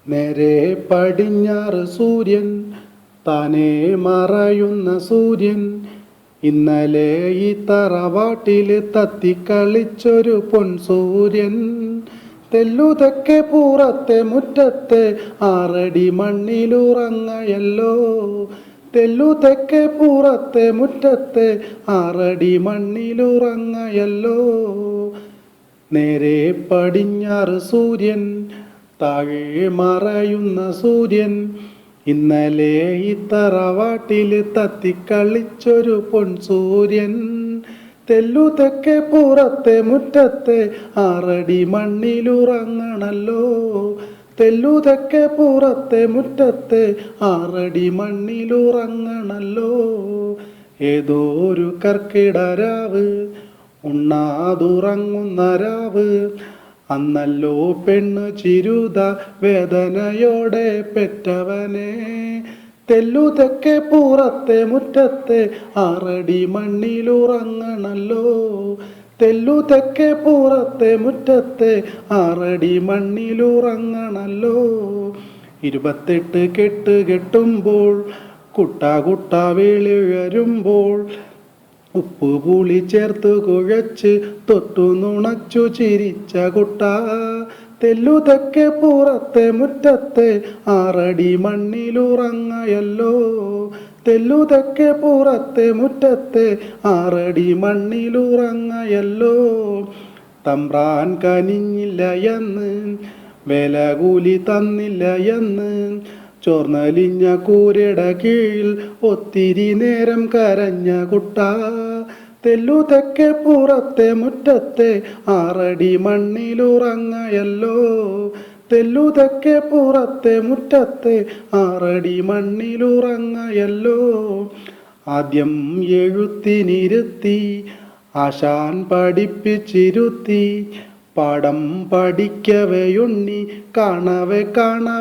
നേരെ പടിഞ്ഞാറ് സൂര്യൻ, താനേ മറയുന്ന സൂര്യൻ. ഇന്നലെ ഈ തറവാട്ടില് തത്തിക്കളിച്ചൊരു പൊൻസൂര്യൻ. തെല്ലുതെക്കെ പൂറത്തെ മുറ്റത്തെ 6 അടി മണ്ണിലുറങ്ങയല്ലോ. തെല്ലുതെക്കെ പൂറത്തെ മുറ്റത്തെ 6 അടി മണ്ണിലുറങ്ങയല്ലോ. നേരെ പടിഞ്ഞാറ് സൂര്യൻ, താഴെ മറയുന്ന സൂര്യൻ. ഇന്നലെ ഈ തറവാട്ടില് തത്തിക്കളിച്ചൊരു പൊൻസൂര്യൻ. തെല്ലുതെക്കെ പൂറത്തെ മുറ്റത്തെ 6 അടി മണ്ണിലുറങ്ങണല്ലോ. തെല്ലുതെക്കെ പൂറത്തെ മുറ്റത്തെ 6 അടി മണ്ണിലുറങ്ങണല്ലോ. ഏതോ ഒരു കർക്കിടരാവ്, ഉണ്ണാതുറങ്ങുന്ന രാവ്. അന്നല്ലോ പെണ്ണ് ചിരുത വേദനയോടെ പെറ്റവനെ. തെല്ലുതെക്കെ പൂറത്തെ മുറ്റത്തെ 6 അടി മണ്ണിലുറങ്ങണല്ലോ. തെല്ലുതെക്കെ പൂറത്തെ മുറ്റത്തെ 6 അടി മണ്ണിലുറങ്ങണല്ലോ. 28 കെട്ട് കെട്ടുമ്പോൾ, കുട്ട വേളിഴരുമ്പോൾ, ഉപ്പ് പുളി ചേർത്ത് കുഴച്ച് തൊട്ടു നുണച്ചു ചിരിച്ച കുട്ട. തെല്ലുതെക്കെ പൂറത്തെ മുറ്റത്തെ 6 അടി മണ്ണിലുറങ്ങയല്ലോ. തെല്ലുതെക്കെ പൂറത്തെ മുറ്റത്തെ 6 അടി മണ്ണിലുറങ്ങയല്ലോ. തമ്പ്രാൻ കനിഞ്ഞില്ല എന്ന്, വില കൂലി തന്നില്ല എന്ന്, ചോർന്നലിഞ്ഞ കൂരയുടെ കീഴിൽ ഒത്തിരി നേരം കരഞ്ഞ കുട്ട. തെല്ലുതെക്കെ പൂറത്തെ മുറ്റത്തെ 6 അടി മണ്ണിലുറങ്ങയല്ലോ. തെല്ലുതെക്കെ പൂറത്തെ മുറ്റത്തെ 6 അടി മണ്ണിലുറങ്ങയല്ലോ. ആദ്യം എഴുത്തിനിരുത്തി ആശാൻ പഠിപ്പിച്ചിരുത്തി. പാഠം പഠിക്കവെയുണ്ണി, കാണവെ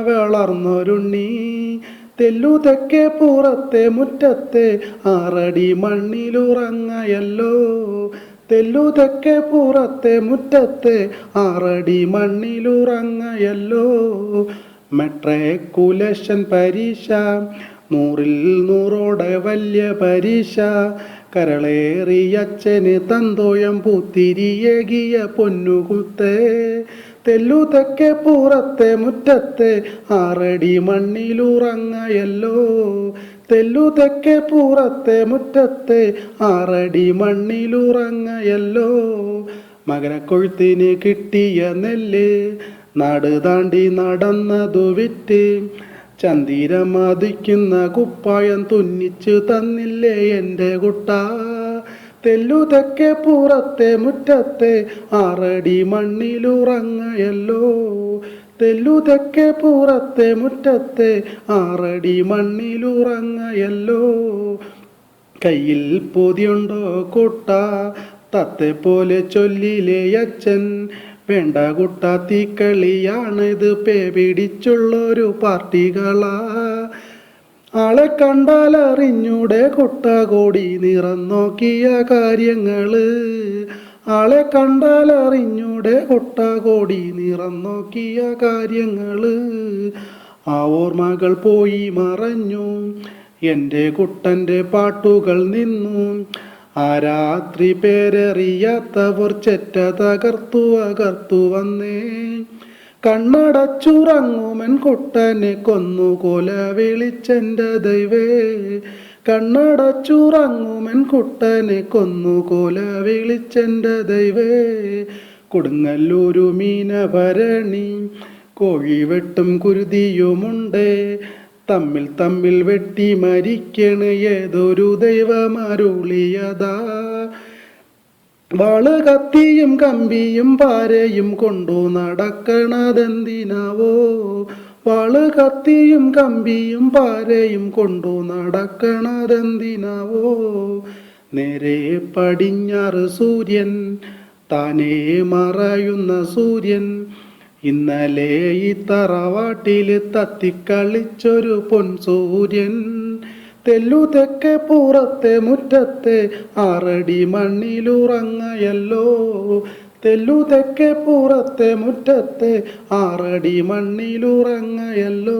വളർന്നൊരുണ്ണി. തെല്ലുതെക്കെ പൂറത്തെ മുറ്റത്തെ 6 അടി മണ്ണിലുറങ്ങയല്ലോ. തെല്ലുതെക്കെ പൂറത്തെ മുറ്റത്തെ 6 അടി മണ്ണിലുറങ്ങയല്ലോ. മെട്രിക്കുലേഷൻ പരീക്ഷ, 100-ൽ 100ഓടെ വലിയ പരീക്ഷ. കരളേറിയച്ഛന് തന്തോയം പൂത്തിരിയേകിയ പൊന്നുകുത്തേ. തെല്ലുതെക്കെ പൂറത്തെ മുറ്റത്തെ 6 അടി മണ്ണിലുറങ്ങയല്ലോ. തെല്ലുതെക്കെ പൂറത്തെ മുറ്റത്തെ 6 അടി മണ്ണിലുറങ്ങയല്ലോ. മകരക്കൊഴുത്തിന് കിട്ടിയ നെല്ല്, നാട് താണ്ടി നടന്നതു വിറ്റ്. ചന്ദിരമതിക്കുന്ന കുപ്പായം തുന്നിച്ചു തന്നില്ലേ എൻ്റെ കുട്ട. തെല്ലുതെക്കെ പൂറത്തെ മുറ്റത്തെ 6 അടി മണ്ണിലുറങ്ങയല്ലോ. തെല്ലുതെക്കെ പൂറത്തെ മുറ്റത്തെ 6 അടി മണ്ണിലുറങ്ങയല്ലോ. കയ്യിൽ പൊതിയുണ്ടോ കുട്ട, തത്തെ പോലെ ചൊല്ലിലേ അച്ഛൻ. വേണ്ട കുട്ട, തീക്കളിയാണിത്, പേ പിടിച്ചുള്ളൊരു പാർട്ടികളാ. ആളെ കണ്ടാൽ അറിഞ്ഞൂടെ കുട്ട, കോടി നിറം നോക്കിയ കാര്യങ്ങള്. ആളെ കണ്ടാൽ അറിഞ്ഞൂടെ കുട്ട, കോടി നിറം നോക്കിയ കാര്യങ്ങള്. ആ ഓർമ്മകൾ പോയി മറഞ്ഞു, എൻ്റെ കുട്ടൻ്റെ പാട്ടുകൾ നിന്നു. ആ രാത്രി പേരറിയാത്തവർ ചെറ്റ തകർത്തു വന്നേ. കണ്ണടച്ചുറങ്ങുമൻ കുട്ടനെ കൊന്നുകൊല വിളിച്ചെൻ്റെ ദൈവേ. കണ്ണടച്ചുറങ്ങുമൻ കുട്ടനെ കൊന്നുകൊല വിളിച്ചെൻ്റെ ദൈവേ. കൊടുങ്ങല്ലൂരു മീനഭരണി, കോഴിവെട്ടും കുരുതിയുമുണ്ടേ. തമ്മിൽ വെട്ടി മരിക്കണ് ഏതൊരു ദൈവമരുളിയതാ. വാള് കത്തിയും കമ്പിയും പാരയും കൊണ്ടു നടക്കണതെന്തിനാവോ. വാള് കത്തിയും കമ്പിയും പാരയും കൊണ്ടു നടക്കണതെന്തിനാവോ. നേരെ പടിഞ്ഞാറ് സൂര്യൻ, താനേ മറയുന്ന സൂര്യൻ. ഇന്നലെ ഈ തറവാട്ടില് തത്തിക്കളിച്ചൊരു പൊൻസൂര്യൻ. തെല്ലുതെക്കെ പൂറത്തെ മുറ്റത്തെ 6 അടി മണ്ണിലുറങ്ങയല്ലോ. തെല്ലുതെക്കെ പുറത്തെ മുറ്റത്തെ 6 അടി മണ്ണിലുറങ്ങയല്ലോ.